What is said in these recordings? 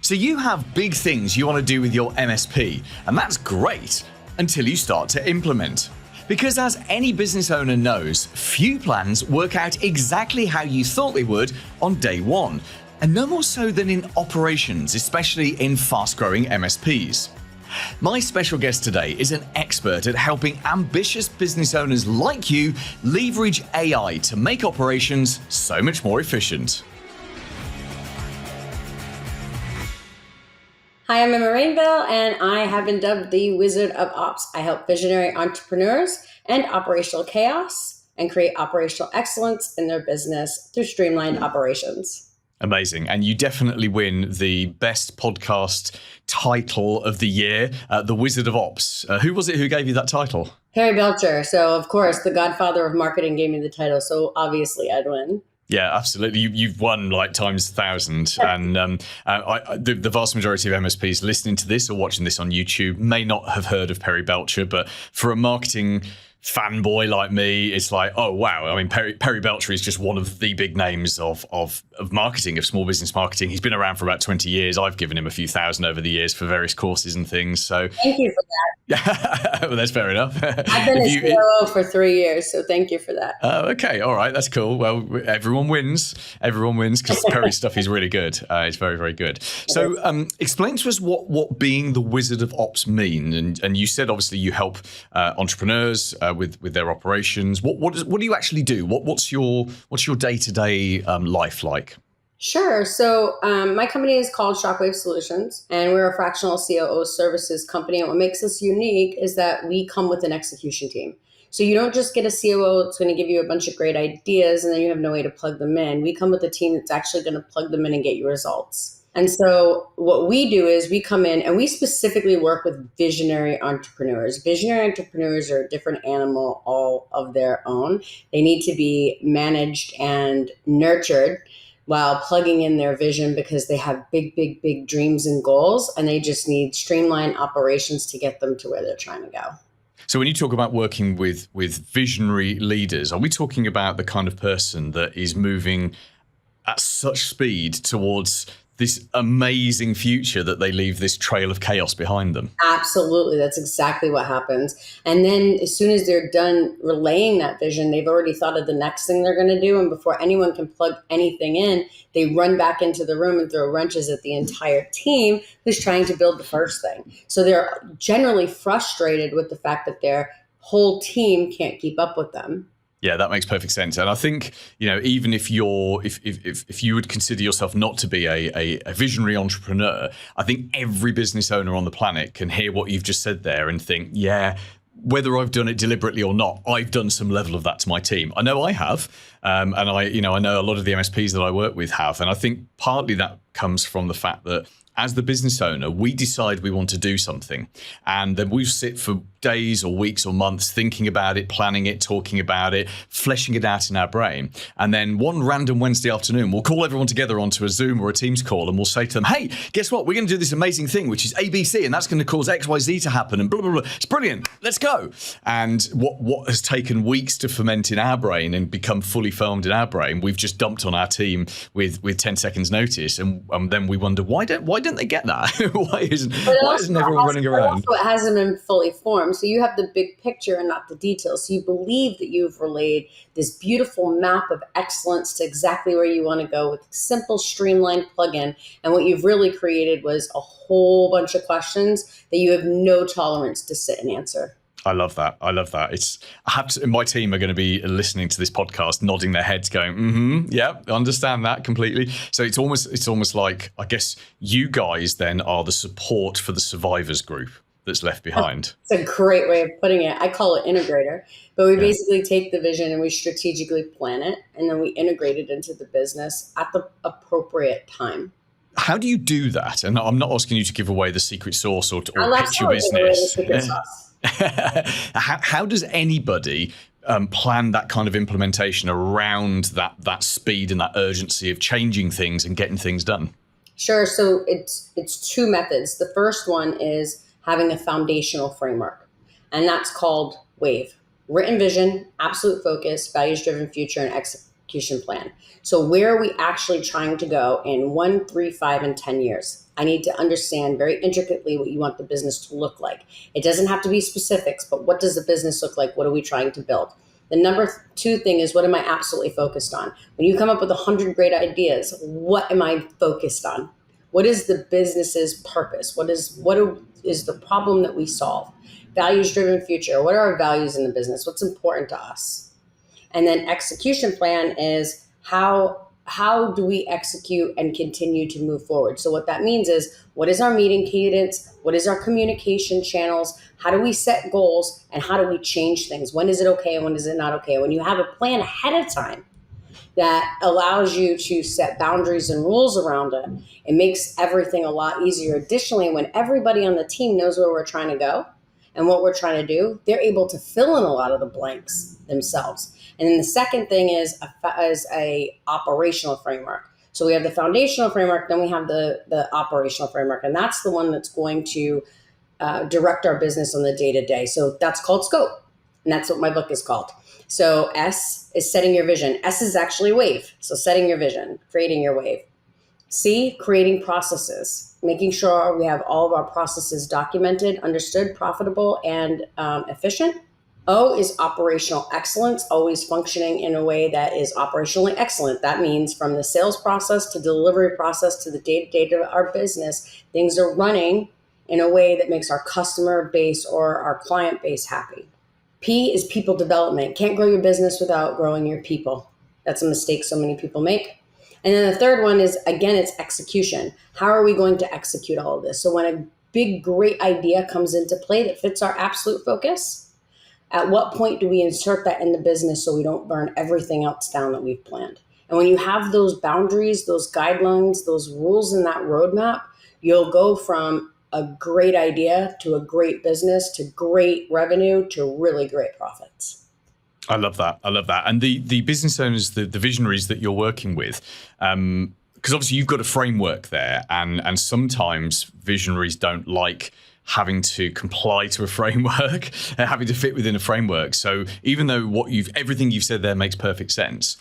So you have big things you want to do with your MSP, and that's great until you start to implement. Because as any business owner knows, few plans work out exactly how you thought they would on day one, and no more so than in operations, especially in fast-growing MSPs. My special guest today is an expert at helping ambitious business owners like you leverage AI to make operations so much more efficient. Hi, I'm Emma Rainville, and I have been dubbed the Wizard of Ops. I help visionary entrepreneurs end operational chaos and create operational excellence in their business through streamlined operations. Amazing. And you definitely win the best podcast title of the year, the Wizard of Ops. Who was it who gave you that title? Harry Belcher. So, of course, the godfather of marketing gave me the title. So, obviously, I'd win. Yeah, absolutely. You've won like times 1,000. And the vast majority of MSPs listening to this or watching this on YouTube may not have heard of Perry Belcher, but for a marketing fanboy like me, it's like, oh, wow. I mean, Perry Belcher is just one of the big names of marketing, of small business marketing. He's been around for about 20 years. I've given him a few thousand over the years for various courses and things. So thank you for that. Well, that's fair enough. I've been a COO for 3 years, so thank you for that. Okay. All right. That's cool. Well, everyone wins. Everyone wins because Perry's stuff is really good. It's very, very good. So explain to us what being the Wizard of Ops mean. And you said, obviously, you help entrepreneurs with their operations. What do you actually do? What's your day-to-day life like? Sure. So my company is called Shockwave Solutions, and we're a fractional COO services company. And what makes us unique is that we come with an execution team. So you don't just get a COO that's going to give you a bunch of great ideas and then you have no way to plug them in. We come with a team that's actually going to plug them in and get you results. And so what we do is we come in and we specifically work with visionary entrepreneurs. Visionary entrepreneurs are a different animal all of their own. They need to be managed and nurtured while plugging in their vision because they have big dreams and goals, and they just need streamlined operations to get them to where they're trying to go. So when you talk about working with visionary leaders, are we talking about the kind of person that is moving at such speed towards this amazing future that they leave this trail of chaos behind them? Absolutely. That's exactly what happens. And then as soon as they're done relaying that vision, they've already thought of the next thing they're going to do. And before anyone can plug anything in, they run back into the room and throw wrenches at the entire team who's trying to build the first thing. So they're generally frustrated with the fact that their whole team can't keep up with them. Yeah, that makes perfect sense. And I think, even if if you would consider yourself not to be a visionary entrepreneur, I think every business owner on the planet can hear what you've just said there and think, yeah, whether I've done it deliberately or not, I've done some level of that to my team. I know I have. And I know a lot of the MSPs that I work with have. And I think partly that comes from the fact that as the business owner, we decide we want to do something. And then we sit for days or weeks or months thinking about it, planning it, talking about it, fleshing it out in our brain. And then one random Wednesday afternoon, we'll call everyone together onto a Zoom or a Teams call and we'll say to them, hey, guess what? We're going to do this amazing thing, which is ABC, and that's going to cause XYZ to happen and blah, blah, blah. It's brilliant. Let's go. And what has taken weeks to ferment in our brain and become fully formed in our brain, we've just dumped on our team with 10 seconds notice. And then we wonder, why didn't they get that? why isn't everyone running around? Also, it hasn't been fully formed. So you have the big picture and not the details. So you believe that you've relayed this beautiful map of excellence to exactly where you want to go with simple, streamlined plugin. And what you've really created was a whole bunch of questions that you have no tolerance to sit and answer. I love that. My team are going to be listening to this podcast, nodding their heads, going, yeah, I understand that completely. So it's almost like, I guess you guys then are the support for the survivors group that's left behind. It's a great way of putting it. I call it integrator, but we basically take the vision and we strategically plan it, and then we integrate it into the business at the appropriate time. How do you do that? And I'm not asking you to give away the secret sauce or pitch your business. How does anybody plan that kind of implementation around that speed and that urgency of changing things and getting things done? Sure. So it's two methods. The first one is having a foundational framework, and that's called WAVE: written vision, absolute focus, values-driven future, and execution plan. So where are we actually trying to go in 1, 3, 5, and 10 years? I need to understand very intricately what you want the business to look like. It doesn't have to be specifics, but what does the business look like? What are we trying to build? The number 2 thing is, what am I absolutely focused on? When you come up with 100 great ideas, what am I focused on? What is the business's purpose? What is the problem that we solve? Values-driven future. What are our values in the business? What's important to us? And then execution plan is how do we execute and continue to move forward? So what that means is, what is our meeting cadence? What is our communication channels? How do we set goals? And how do we change things? When is it okay and when is it not okay? When you have a plan ahead of time that allows you to set boundaries and rules around it, it makes everything a lot easier. Additionally, when everybody on the team knows where we're trying to go and what we're trying to do, they're able to fill in a lot of the blanks themselves. And then the second thing is a operational framework. So we have the foundational framework, then we have the operational framework, and that's the one that's going to direct our business on the day-to-day. So that's called scope, and that's what my book is called. So S is setting your vision. S is actually wave. So setting your vision, creating your wave. C, creating processes, making sure we have all of our processes documented, understood, profitable, and efficient. O is operational excellence, always functioning in a way that is operationally excellent. That means from the sales process to delivery process to the day-to-day of our business, things are running in a way that makes our customer base or our client base happy. P is people development. Can't grow your business without growing your people. That's a mistake so many people make. And then the third one is, again, it's execution. How are we going to execute all of this? So when a big, great idea comes into play that fits our absolute focus, at what point do we insert that in the business so we don't burn everything else down that we've planned? And when you have those boundaries, those guidelines, those rules in that roadmap, you'll go from a great idea to a great business to great revenue to really great profits. I love that. I love that. And the business owners, the visionaries that you're working with, because obviously you've got a framework there, and sometimes visionaries don't like having to comply to a framework, having to fit within a framework. So even though everything you've said there makes perfect sense,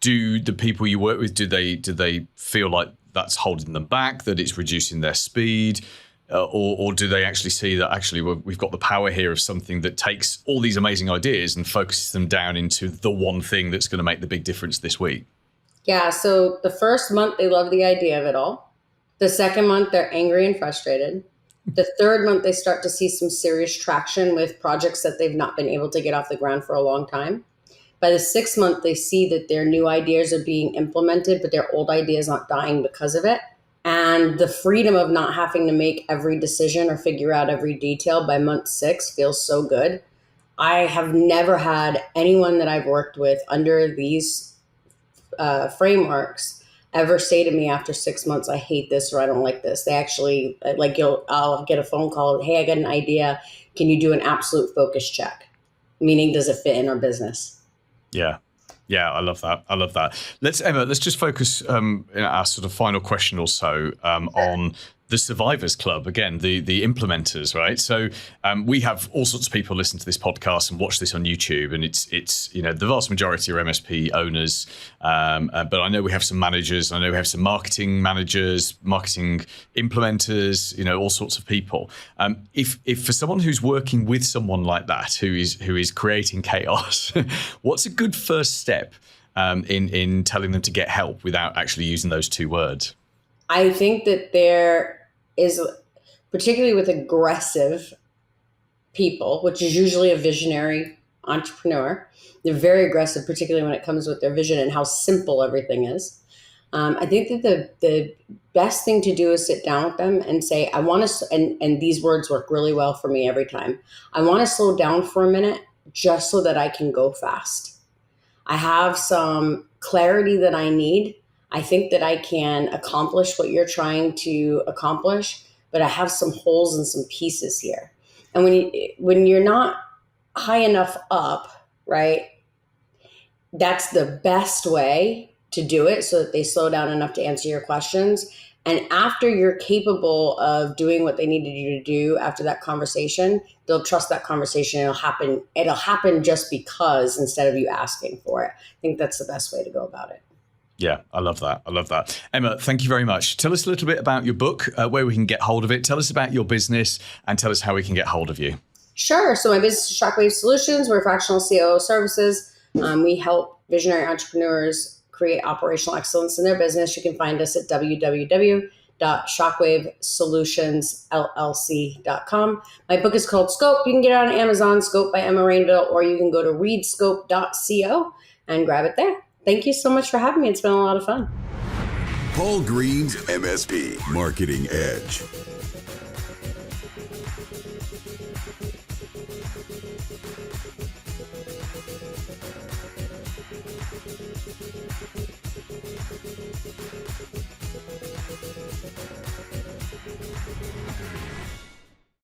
do the people you work with, do they feel like that's holding them back, that it's reducing their speed? Or do they actually see that actually we've got the power here of something that takes all these amazing ideas and focuses them down into the one thing that's going to make the big difference this week? Yeah, so the first month, they love the idea of it all. The second month, they're angry and frustrated. The third month, they start to see some serious traction with projects that they've not been able to get off the ground for a long time. By the 6th month, they see that their new ideas are being implemented, but their old ideas aren't dying because of it. And the freedom of not having to make every decision or figure out every detail by month 6 feels so good. I have never had anyone that I've worked with under these frameworks ever say to me after 6 months, I hate this or I don't like this. They actually, I'll get a phone call, hey, I got an idea. Can you do an absolute focus check? Meaning, does it fit in our business? Yeah. Yeah, I love that. I love that. Emma, let's just focus in our sort of final question or so on the Survivors Club, again, the implementers, right? So we have all sorts of people listen to this podcast and watch this on YouTube, and it's the vast majority are MSP owners, but I know we have some managers, I know we have some marketing managers, marketing implementers, all sorts of people. If for someone who's working with someone like that, who is creating chaos, what's a good first step in telling them to get help without actually using those two words? I think that there is, particularly with aggressive people, which is usually a visionary entrepreneur, they're very aggressive, particularly when it comes with their vision and how simple everything is. I think that the best thing to do is sit down with them and say, I want to, and these words work really well for me every time. I want to slow down for a minute just so that I can go fast. I have some clarity that I need. I think that I can accomplish what you're trying to accomplish, but I have some holes and some pieces here. And when you're not high enough up, right, that's the best way to do it so that they slow down enough to answer your questions. And after you're capable of doing what they needed you to do after that conversation, they'll trust that conversation. It'll happen. It'll happen just because instead of you asking for it. I think that's the best way to go about it. Yeah, I love that. I love that. Emma, thank you very much. Tell us a little bit about your book, where we can get hold of it. Tell us about your business and tell us how we can get hold of you. Sure. So my business is Shockwave Solutions. We're fractional COO services. We help visionary entrepreneurs create operational excellence in their business. You can find us at www.shockwavesolutionsllc.com. My book is called Scope. You can get it on Amazon, Scope by Emma Rainville, or you can go to readscope.co and grab it there. Thank you so much for having me. It's been a lot of fun. Paul Green's MSP Marketing Edge.